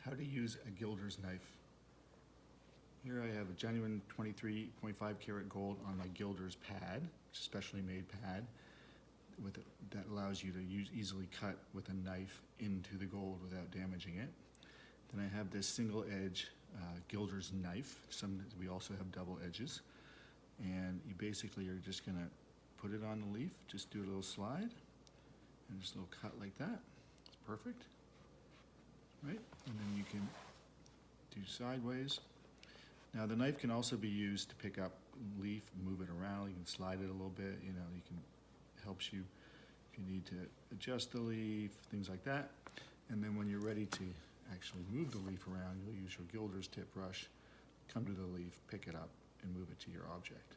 How to use a Gilder's knife. Here I have a genuine 23.5 karat gold on my Gilder's pad, which is a specially made pad that allows you to easily cut with a knife into the gold without damaging it. Then I have this single edge Gilder's knife. We also have double edges. And you basically are just going to put it on the leaf, just do a little slide, and just a little cut like that. It's perfect. Right? And then you can do sideways. Now the knife can also be used to pick up leaf, move it around. You can slide it a little bit. You know, helps you if you need to adjust the leaf, things like that. And then when you're ready to actually move the leaf around, you'll use your Gilder's tip brush, come to the leaf, pick it up, and move it to your object.